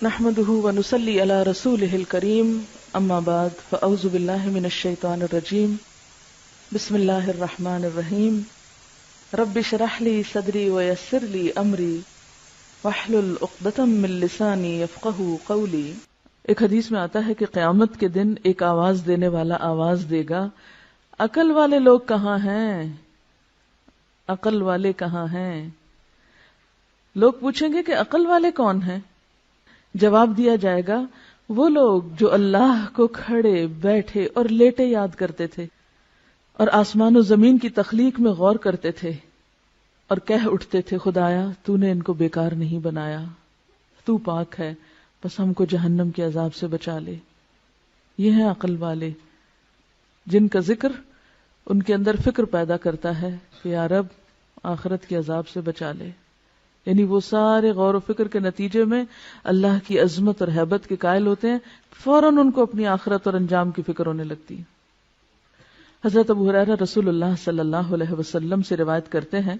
نحمده ونصلي على رسوله الكريم اما بعد فاعوذ بالله من الشيطان الرجيم بسم الله الرحمن الرحيم رب اشرح لي صدري ويسر لي امري واحلل عقدة من لساني يفقهوا قولي۔ ایک حدیث میں آتا ہے کہ قیامت کے دن ایک آواز دینے والا آواز دے گا، عقل والے لوگ کہاں ہیں، عقل والے کہاں ہیں؟ لوگ پوچھیں گے کہ عقل والے کون ہیں؟ جواب دیا جائے گا وہ لوگ جو اللہ کو کھڑے بیٹھے اور لیٹے یاد کرتے تھے اور آسمان و زمین کی تخلیق میں غور کرتے تھے اور کہہ اٹھتے تھے خدایا تو نے ان کو بیکار نہیں بنایا، تو پاک ہے، بس ہم کو جہنم کے عذاب سے بچا لے۔ یہ ہیں عقل والے جن کا ذکر ان کے اندر فکر پیدا کرتا ہے کہ یا رب آخرت کے عذاب سے بچا لے، یعنی وہ سارے غور و فکر کے نتیجے میں اللہ کی عظمت اور ہیبت کے قائل ہوتے ہیں، فوراً ان کو اپنی آخرت اور انجام کی فکر ہونے لگتی ہے۔ حضرت ابو ہریرہ رسول اللہ صلی اللہ علیہ وسلم سے روایت کرتے ہیں،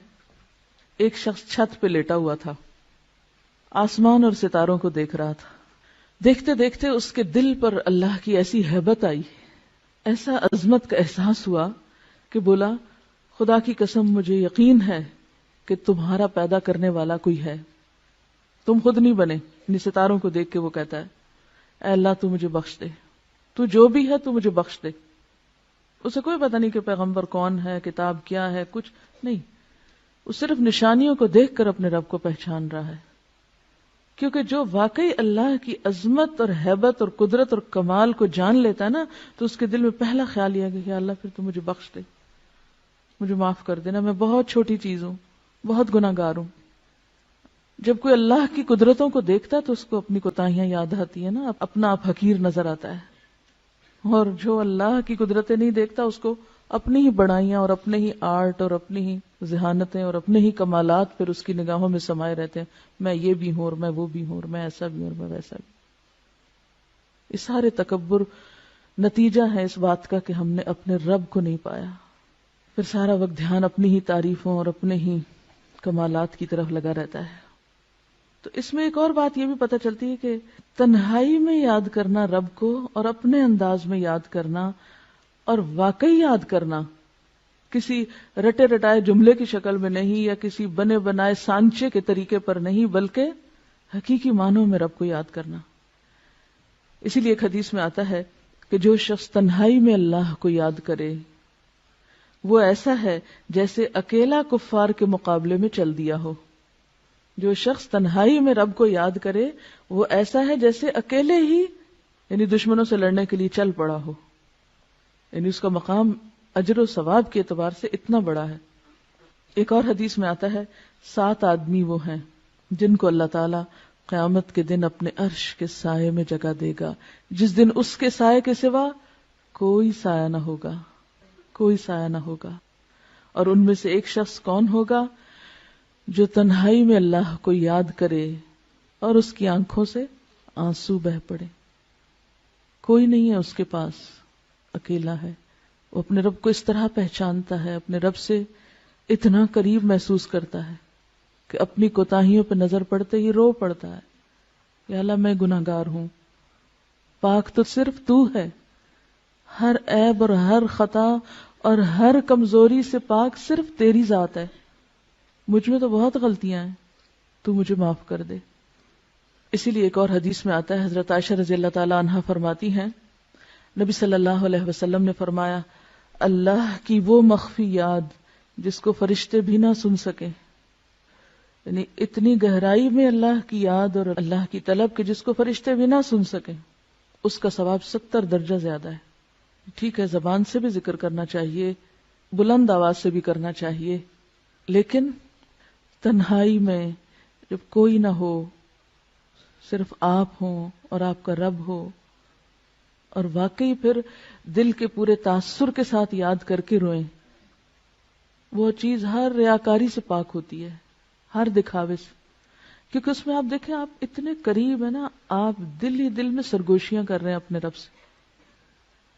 ایک شخص چھت پہ لیٹا ہوا تھا، آسمان اور ستاروں کو دیکھ رہا تھا۔ دیکھتے دیکھتے اس کے دل پر اللہ کی ایسی ہیبت آئی، ایسا عظمت کا احساس ہوا کہ بولا خدا کی قسم مجھے یقین ہے کہ تمہارا پیدا کرنے والا کوئی ہے، تم خود نہیں بنے۔ یعنی ستاروں کو دیکھ کے وہ کہتا ہے اے اللہ تو مجھے بخش دے، تو جو بھی ہے تو مجھے بخش دے۔ اسے کوئی پتہ نہیں کہ پیغمبر کون ہے، کتاب کیا ہے، کچھ نہیں، وہ صرف نشانیوں کو دیکھ کر اپنے رب کو پہچان رہا ہے، کیونکہ جو واقعی اللہ کی عظمت اور ہیبت اور قدرت اور کمال کو جان لیتا ہے نا، تو اس کے دل میں پہلا خیال یہ ہے کہ اللہ پھر تو مجھے بخش دے، مجھے معاف کر دینا، میں بہت چھوٹی چیز ہوں، بہت گناہ گار ہوں۔ جب کوئی اللہ کی قدرتوں کو دیکھتا ہے تو اس کو اپنی کوتاہیاں یاد آتی ہیں نا، اپنا آپ حقیر نظر آتا ہے، اور جو اللہ کی قدرتیں نہیں دیکھتا اس کو اپنی ہی بڑائیاں اور اپنے ہی آرٹ اور اپنی ہی ذہانتیں اور اپنے ہی کمالات پھر اس کی نگاہوں میں سمائے رہتے ہیں، میں یہ بھی ہوں اور میں وہ بھی ہوں اور میں ایسا بھی ہوں اور میں ویسا بھی۔ اس سارے تکبر نتیجہ ہے اس بات کا کہ ہم نے اپنے رب کو نہیں پایا، پھر سارا وقت دھیان اپنی ہی تعریفوں اور اپنے ہی کمالات کی طرف لگا رہتا ہے۔ تو اس میں ایک اور بات یہ بھی پتہ چلتی ہے کہ تنہائی میں یاد کرنا رب کو اور اپنے انداز میں یاد کرنا اور واقعی یاد کرنا، کسی رٹے رٹائے جملے کی شکل میں نہیں یا کسی بنے بنائے سانچے کے طریقے پر نہیں، بلکہ حقیقی معنوں میں رب کو یاد کرنا۔ اسی لیے ایک حدیث میں آتا ہے کہ جو شخص تنہائی میں اللہ کو یاد کرے وہ ایسا ہے جیسے اکیلا کفار کے مقابلے میں چل دیا ہو۔ جو شخص تنہائی میں رب کو یاد کرے وہ ایسا ہے جیسے اکیلے ہی یعنی دشمنوں سے لڑنے کے لیے چل پڑا ہو، یعنی اس کا مقام اجر و ثواب کے اعتبار سے اتنا بڑا ہے۔ ایک اور حدیث میں آتا ہے 7 آدمی وہ ہیں جن کو اللہ تعالی قیامت کے دن اپنے عرش کے سائے میں جگہ دے گا، جس دن اس کے سائے کے سوا کوئی سایہ نہ ہوگا، کوئی سایہ نہ ہوگا۔ اور ان میں سے ایک شخص کون ہوگا؟ جو تنہائی میں اللہ کو یاد کرے اور اس کی آنکھوں سے آنسو بہہ پڑے، کوئی نہیں ہے اس کے پاس، اکیلا ہے۔ وہ اپنے رب کو اس طرح پہچانتا ہے، اپنے رب سے اتنا قریب محسوس کرتا ہے کہ اپنی کوتاہیوں پہ نظر پڑتے ہی رو پڑتا ہے کہ اللہ میں گناہ گار ہوں، پاک تو صرف تو ہے، ہر عیب اور ہر خطا اور ہر کمزوری سے پاک صرف تیری ذات ہے، مجھ میں تو بہت غلطیاں ہیں، تو مجھے معاف کر دے۔ اسی لیے ایک اور حدیث میں آتا ہے، حضرت عائشہ رضی اللہ تعالی عنہا فرماتی ہیں نبی صلی اللہ علیہ وسلم نے فرمایا اللہ کی وہ مخفی یاد جس کو فرشتے بھی نہ سن سکیں، یعنی اتنی گہرائی میں اللہ کی یاد اور اللہ کی طلب کہ جس کو فرشتے بھی نہ سن سکیں، اس کا ثواب 70 درجہ زیادہ ہے۔ ٹھیک ہے زبان سے بھی ذکر کرنا چاہیے، بلند آواز سے بھی کرنا چاہیے، لیکن تنہائی میں جب کوئی نہ ہو، صرف آپ ہوں اور آپ کا رب ہو، اور واقعی پھر دل کے پورے تاثر کے ساتھ یاد کر کے روئیں، وہ چیز ہر ریاکاری سے پاک ہوتی ہے، ہر دکھاوے سے، کیونکہ اس میں آپ دیکھیں آپ اتنے قریب ہیں نا، آپ دل ہی دل میں سرگوشیاں کر رہے ہیں اپنے رب سے۔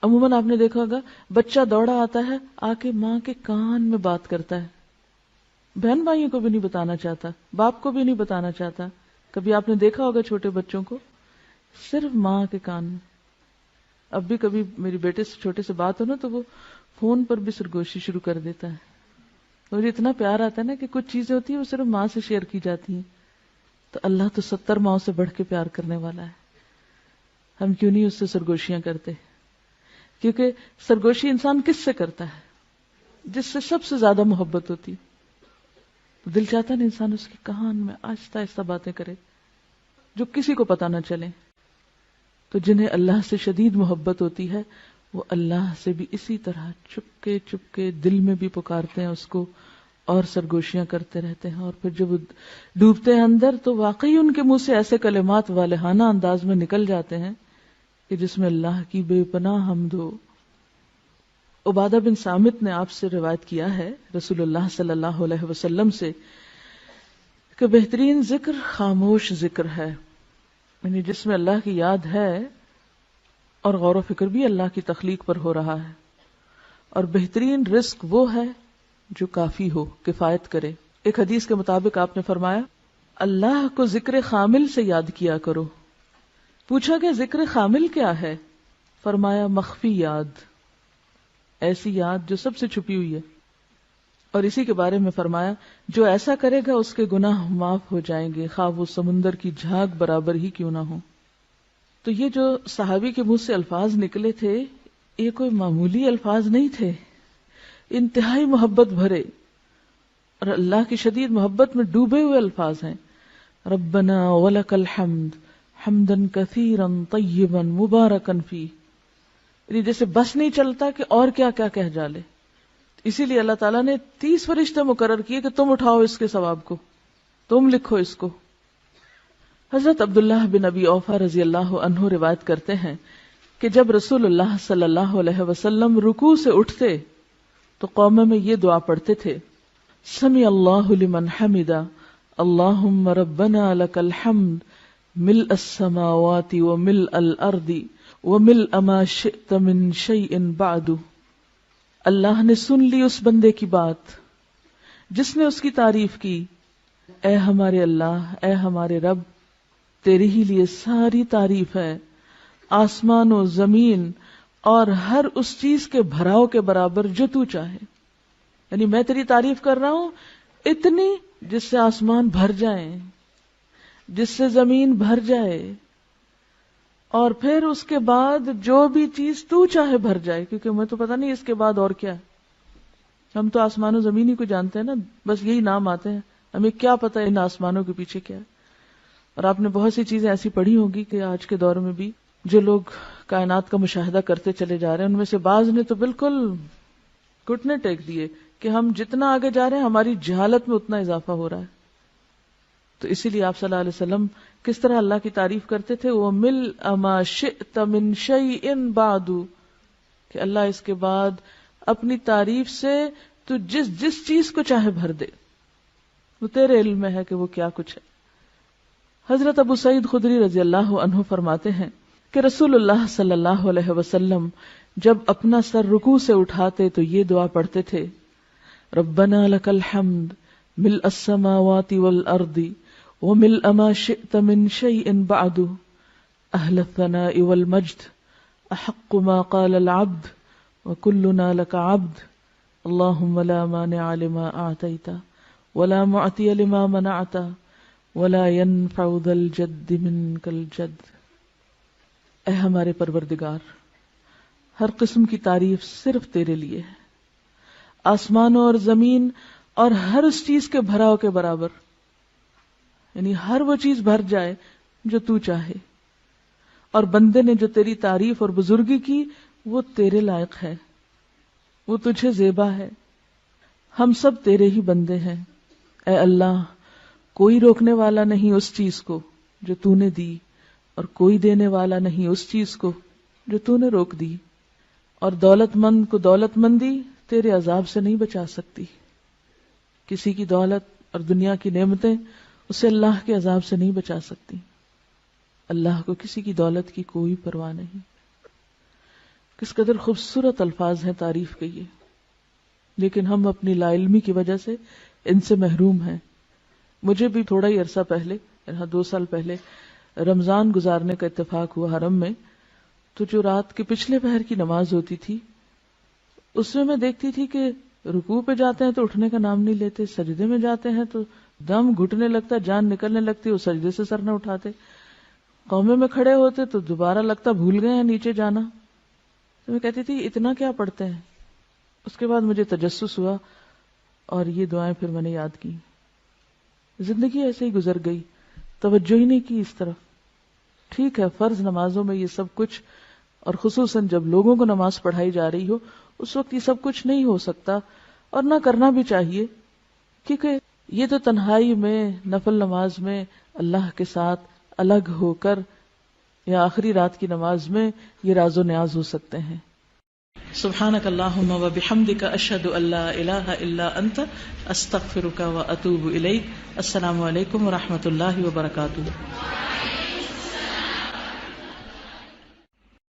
عموماً آپ نے دیکھا ہوگا بچہ دوڑا آتا ہے آ کے ماں کے کان میں بات کرتا ہے، بہن بھائیوں کو بھی نہیں بتانا چاہتا، باپ کو بھی نہیں بتانا چاہتا، کبھی آپ نے دیکھا ہوگا چھوٹے بچوں کو صرف ماں کے کان میں. اب بھی کبھی میری بیٹے سے چھوٹے سے بات ہو نا تو وہ فون پر بھی سرگوشی شروع کر دیتا ہے. مجھے اتنا پیار آتا ہے نا کہ کچھ چیزیں ہوتی ہیں وہ صرف ماں سے شیئر کی جاتی ہیں. تو اللہ تو 70 ماؤں سے بڑھ کے پیار کرنے والا ہے. ہم کیوں نہیں اس سے سرگوشیاں کرتے؟ کیونکہ سرگوشی انسان کس سے کرتا ہے؟ جس سے سب سے زیادہ محبت ہوتی. دل چاہتا ہے انسان اس کے کان میں آہستہ آہستہ باتیں کرے جو کسی کو پتہ نہ چلے. تو جنہیں اللہ سے شدید محبت ہوتی ہے وہ اللہ سے بھی اسی طرح چپکے چپکے دل میں بھی پکارتے ہیں اس کو اور سرگوشیاں کرتے رہتے ہیں. اور پھر جب وہ ڈوبتے ہیں اندر تو واقعی ان کے منہ سے ایسے کلمات والہانہ انداز میں نکل جاتے ہیں کہ جس میں اللہ کی بے پناہ حمد ہو. عبادہ بن صامت نے آپ سے روایت کیا ہے رسول اللہ صلی اللہ علیہ وسلم سے کہ بہترین ذکر خاموش ذکر ہے، یعنی جس میں اللہ کی یاد ہے اور غور و فکر بھی اللہ کی تخلیق پر ہو رہا ہے. اور بہترین رزق وہ ہے جو کافی ہو، کفایت کرے. ایک حدیث کے مطابق آپ نے فرمایا اللہ کو ذکر خامل سے یاد کیا کرو. پوچھا کہ ذکر خامل کیا ہے؟ فرمایا مخفی یاد، ایسی یاد جو سب سے چھپی ہوئی ہے. اور اسی کے بارے میں فرمایا جو ایسا کرے گا اس کے گناہ معاف ہو جائیں گے خواہ وہ سمندر کی جھاگ برابر ہی کیوں نہ ہو. تو یہ جو صحابی کے منہ سے الفاظ نکلے تھے یہ کوئی معمولی الفاظ نہیں تھے، انتہائی محبت بھرے اور اللہ کی شدید محبت میں ڈوبے ہوئے الفاظ ہیں. ربنا ولک الحمد حمدا کثیرا طیبا مبارکا فیہ، یعنی جیسے بس نہیں چلتا کہ اور کیا کیا کہہ ڈالے. اسی لیے اللہ تعالیٰ نے 30 فرشتے مقرر کیے کہ تم اٹھاؤ اس کے ثواب کو، تم لکھو اس کو. حضرت عبداللہ بن ابی اوفا رضی اللہ عنہ روایت کرتے ہیں کہ جب رسول اللہ صلی اللہ علیہ وسلم رکوع سے اٹھتے تو قوم میں یہ دعا پڑھتے تھے سمع اللہ لمن حمدا اللہم ربنا لک الحمد ملء السماوات وملء الارض وملء ما شئت من شیء بعد. اللہ نے سن لی اس بندے کی بات جس نے اس کی تعریف کی. اے ہمارے اللہ، اے ہمارے رب، تیرے ہی لیے ساری تعریف ہے، آسمان و زمین اور ہر اس چیز کے بھراؤ کے برابر جو تو چاہے. یعنی میں تیری تعریف کر رہا ہوں اتنی جس سے آسمان بھر جائیں، جس سے زمین بھر جائے، اور پھر اس کے بعد جو بھی چیز تو چاہے بھر جائے، کیونکہ ہمیں تو پتہ نہیں اس کے بعد اور کیا ہے. ہم تو آسمان و زمین ہی کو جانتے ہیں نا، بس یہی نام آتے ہیں، ہمیں کیا پتہ ان آسمانوں کے پیچھے کیا ہے. اور آپ نے بہت سی چیزیں ایسی پڑھی ہوگی کہ آج کے دور میں بھی جو لوگ کائنات کا مشاہدہ کرتے چلے جا رہے ہیں ان میں سے بعض نے تو بالکل گھٹنے ٹیک دیے کہ ہم جتنا آگے جا رہے ہیں ہماری جہالت میں اتنا اضافہ ہو رہا ہے. تو اسی لیے آپ صلی اللہ علیہ وسلم کس طرح اللہ کی تعریف کرتے تھے، وَمِلْءَ مَا شِئْتَ مِنْ شَيْءٍ بَعْدُ، کہ اللہ اس کے بعد اپنی تعریف سے تو جس چیز کو چاہے بھر دے، وہ تیرے علم میں ہے کہ وہ کیا کچھ ہے. حضرت ابو سعید خدری رضی اللہ عنہ فرماتے ہیں کہ رسول اللہ صلی اللہ علیہ وسلم جب اپنا سر رکوع سے اٹھاتے تو یہ دعا پڑھتے تھے ربنا لک الحمد ملء السماوات والارض وملء ما شئت من شيء بعد اهل الثناء والمجد احق ما قال العبد وكلنا لك عبد اللهم لا مانع لما اعطيت ولا معطي لما منعت ولا ينفع ذا الجد منك الجد. اے ہمارے پروردگار، ہر قسم کی تعریف صرف تیرے لیے ہے، آسمانوں اور زمین اور ہر اس چیز کے بھراؤ کے برابر، یعنی ہر وہ چیز بھر جائے جو تو چاہے. اور بندے نے جو تیری تعریف اور بزرگی کی وہ تیرے لائق ہے، وہ تجھے زیبا ہے. ہم سب تیرے ہی بندے ہیں. اے اللہ، کوئی روکنے والا نہیں اس چیز کو جو تو نے دی، اور کوئی دینے والا نہیں اس چیز کو جو تو نے روک دی. اور دولت مند کو دولت مندی تیرے عذاب سے نہیں بچا سکتی. کسی کی دولت اور دنیا کی نعمتیں اسے اللہ کے عذاب سے نہیں بچا سکتی. اللہ کو کسی کی دولت کی کوئی پرواہ نہیں. کس قدر خوبصورت الفاظ ہیں تعریف کے یہ، لیکن ہم اپنی لا علمی کی وجہ سے ان سے محروم ہیں. مجھے بھی تھوڑا ہی عرصہ پہلے یہاں 2 سال پہلے رمضان گزارنے کا اتفاق ہوا حرم میں، تو جو رات کے پچھلے پہر کی نماز ہوتی تھی اس میں دیکھتی تھی کہ رکوع پہ جاتے ہیں تو اٹھنے کا نام نہیں لیتے، سجدے میں جاتے ہیں تو دم گھٹنے لگتا، جان نکلنے لگتی، وہ سجدے سے سر نہ اٹھاتے، قومے میں کھڑے ہوتے تو دوبارہ لگتا بھول گئے ہیں نیچے جانا. تو میں کہتی تھی اتنا کیا پڑھتے ہیں. اس کے بعد مجھے تجسس ہوا اور یہ دعائیں پھر میں نے یاد کی. زندگی ایسے ہی گزر گئی، توجہ ہی نہیں کی اس طرف. ٹھیک ہے فرض نمازوں میں یہ سب کچھ، اور خصوصاً جب لوگوں کو نماز پڑھائی جا رہی ہو اس وقت یہ سب کچھ نہیں ہو سکتا اور نہ کرنا بھی چاہیے، کیونکہ یہ تو تنہائی میں نفل نماز میں اللہ کے ساتھ الگ ہو کر یا آخری رات کی نماز میں یہ راز و نیاز ہو سکتے ہیں. سبحانک اللہم و بحمدک اشہد ان لا الہ الا انت استغفرک و اتوب الیک. السلام علیکم و رحمۃ اللہ وبرکاتہ.